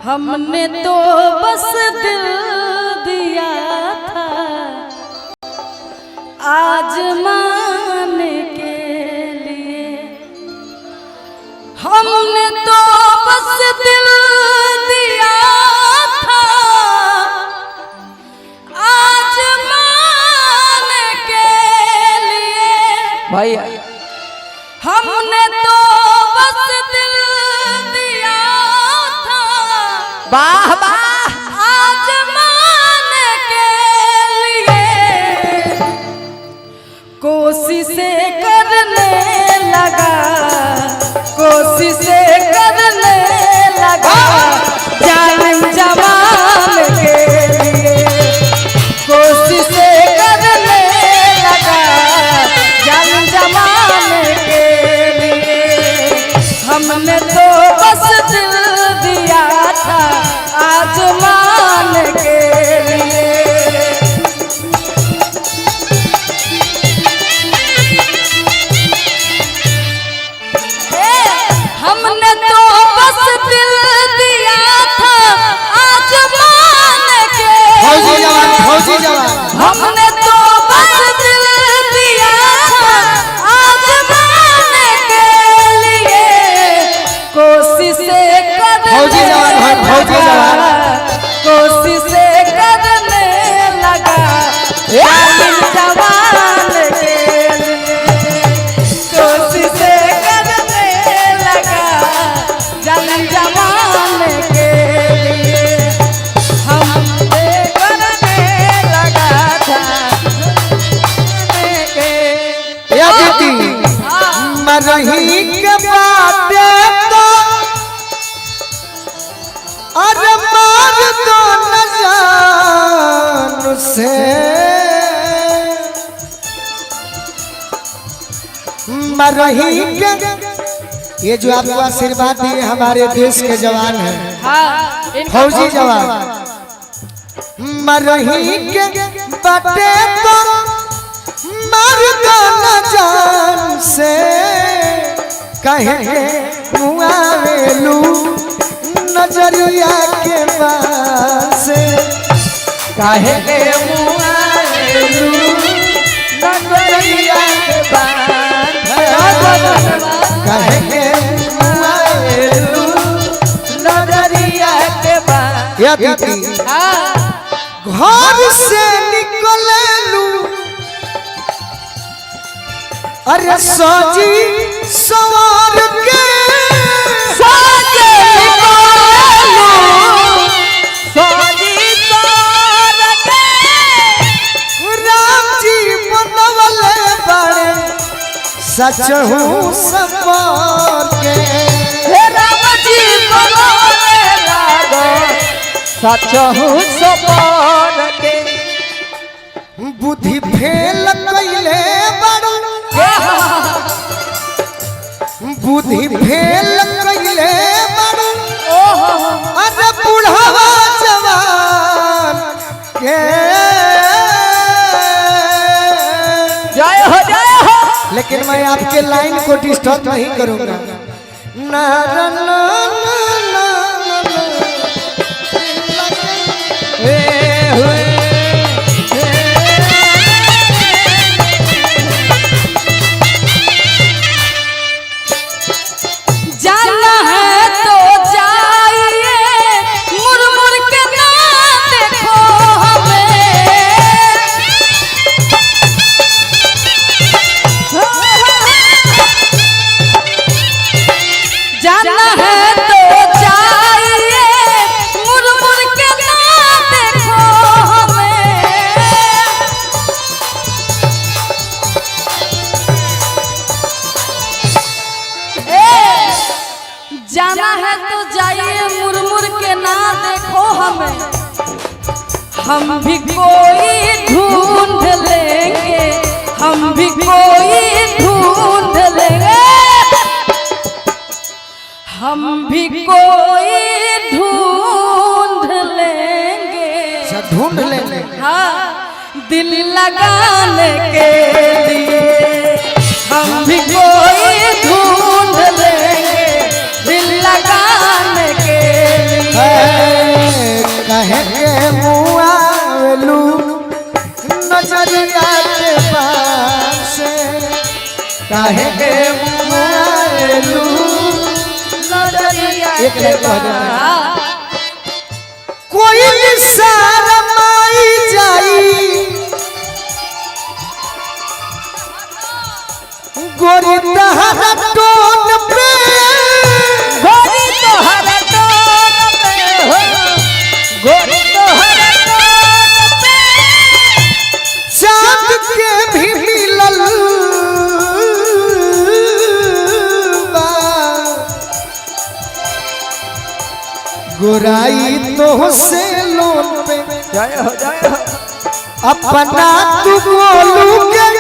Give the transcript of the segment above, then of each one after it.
हमने तो बस दिल दिया था आजमाने के लिए। हमने तो बस दिल दिया था आजमाने के लिए। भाई हमने तो बस दिल दिया था वाह वाह आजमाने के लिए। कोशिशें करने लगा, कोशिशें करने लगा जान जवान के लिए। कोशिशें करने लगा जान जवान के लिए। हमने तो बस दिल दिया था आजमान के लिए। हमने तो बस दिल दिया था आजमान के लिए। फौजी जवान हमने तो बस दिल दिया था आजमान के लिए। कोशिशें करने फौजी जवान कोशिशें करने लगा जान जवान के लिए। कोशिशें करने लगा जान जवान के लिए। हमने करने लगा था के या बेटी मरही के बाटे तो अरे मार दो न जान से। मरही के ये जो आपको आशीर्वाद दिए हमारे देश के जवान हैं फौजी जवान। मरही के बाटे तो मार दो न जान से। कहे मुआवेलू नजरिया के पास कहे मुआवेलू नजरिया के पास कहे मुआवेलू नजरिया के पास। या बेटी घर से निकलेलू अरे सजी सवार के राम जी बनवले बड़े सचहू सवार के। राम जी बनवले लागो सचहू सवार के। बुद्धि फेल कैले बड़ो बुद्धि फेल कैले बड़ो अरे बुढ़ावा जवान के। जय हो जय हो। लेकिन मैं आपके लाइन को डिस्टर्ब नहीं करूंगा। ना ना ना ना जाना है तो जाइए मुरमुर के ना देखो हमें। जाना है तो जाइए मुरमुर के ना देखो हमें। जाना है तो जाइए मुरमुर के ना देखो हमें। हम भी कोई ढूंढ लेंगे, हम भी कोई ढूंढ लेंगे, हम भी कोई ढूंढ लेंगे। ढूंढ लेंगे हाँ दिल लगाने के लिए। हम भी कोई ढूंढ लेंगे दिल लगाने के लिए। काहे के मुआलू एक लाइन कह देता कोई निसार माई जाई गोरी तहरा टोन पे गोरी तोहरा टोन पे हो गोरी तोहरा टोन पे चाँद के भी मिलल बा गोराई तो से लोन पे जय हो अपना तू बोलू के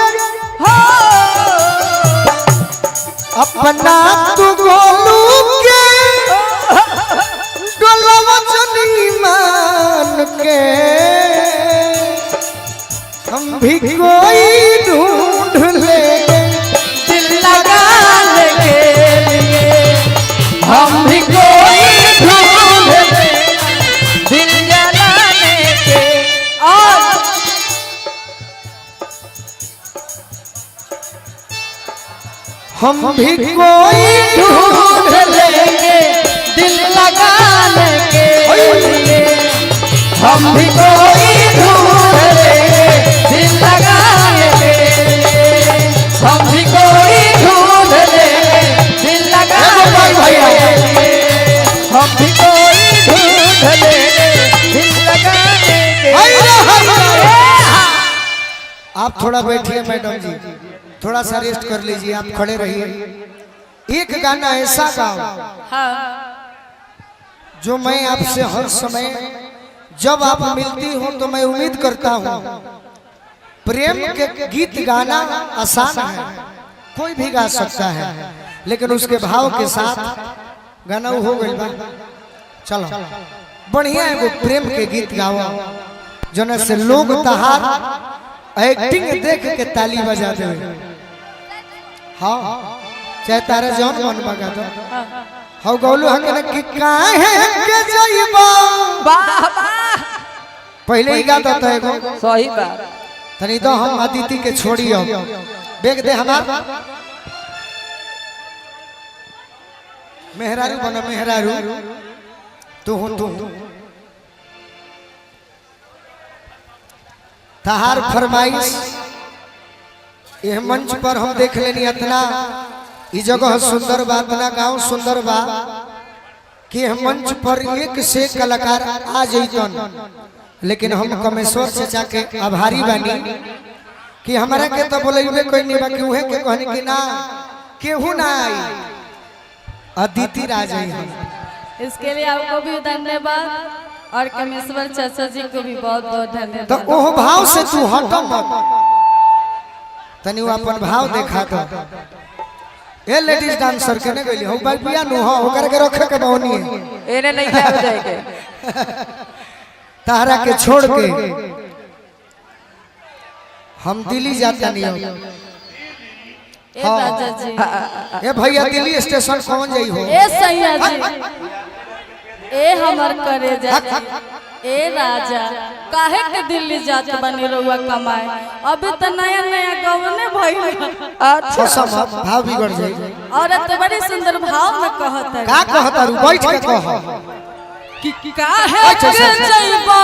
अपना तू बोलू के डोलवा चनी मान के हम भी कोई ढूंढ ले दिल लगाने के लिए हम भी कोई ढूंढ ले दिल जलाने के और हम भी कोई ढूंढ लेंगे दिल लगाने के लिए हम भी कोई ढूंढ लेंगे दिल लगाने के लिए हम भी कोई ढूंढ लेंगे दिल लगाने के लिए हम भी कोई ढूंढ लेंगे दिल लगाने के लिए। आप थोड़ा बैठिए मैडम जी थोड़ा सा रेस्ट कर लीजिए आप खड़े रहिए एक गाना ऐसा गाओ जो मैं आपसे हर समय जब आप मिलती हो तो मैं उम्मीद करता हूँ प्रेम के गीत गाना आसान है कोई भी गा सकता है लेकिन उसके भाव के साथ गाना हो गई बा चलो बढ़िया है वो प्रेम के गीत गाओ जो से लोग तहार एक्टिंग देख के ताली बजाते हुए हाँ चाहे तारा जौन मन बगा दो हाँ गौलू हकन कि काहे के जइबा पहले ही गाता था एगो सही बात तनी तो हम अदिति के छोड़ियो बेग दे हमार मेहरारू बना मेहरारू तू तहार फरमाइश यह मंच पर हम देख लेनी इतना इस जगह सुंदर बा इतना गाँव सुंदर बा कि यह मंच पर एक से कलाकार आ जैतन लेकिन हम कमेश्वर चाचा के आभारी बानी कि हमारा के तो बोलेबे कोई नहीं बाकी उहे के कहनी कि ना केहू ना आई अदिति राज आई हम इसके लिए आपको भी धन्यवाद और कमेश्वर चाचा जी को भी बहुत बहुत धन्यवाद। तो ओह भाव से तू हट मत तनी अपन भाव देखा तो ए लेडीज डांसर के ने गइली हो भाई पिया नु हो ओकर के रखे के बहुनी है एने नहीं जाए जाएगे तारा के छोड़ के हम दिल्ली जाता नहीं हो ए राजा जी ए भैया दिल्ली स्टेशन कौन जाई हो ए सैया जी ए हमर करे जा ए राजा काहे के दिल्ली जात बनी रहुआ कमाए अभी तो नया नया गवने भइल अच्छा सब भाव बिगड़ जाई औरत बड़ी सुंदर भाव में कहत है का कहता रू बैठ के कह कि काहे के जइबा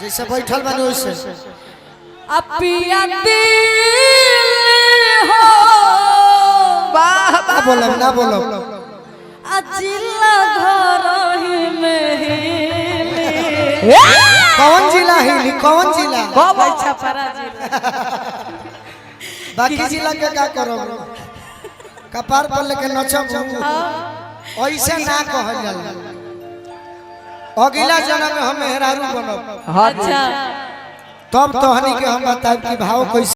जैसे बैठल बने वैसे अपिया दिल हो वाह ना बोलो ना बोलो अजिला घर ही में कौन जिला हिली कौन जिला छपरा जिला बाकी जिला के का करो कपार पर लेके नचब ऐसे ना कहल जाला अगला जन्म में हम मेहरारू बनब हाँ अच्छा तब तोहनी के हम बताब कि भाव कैसे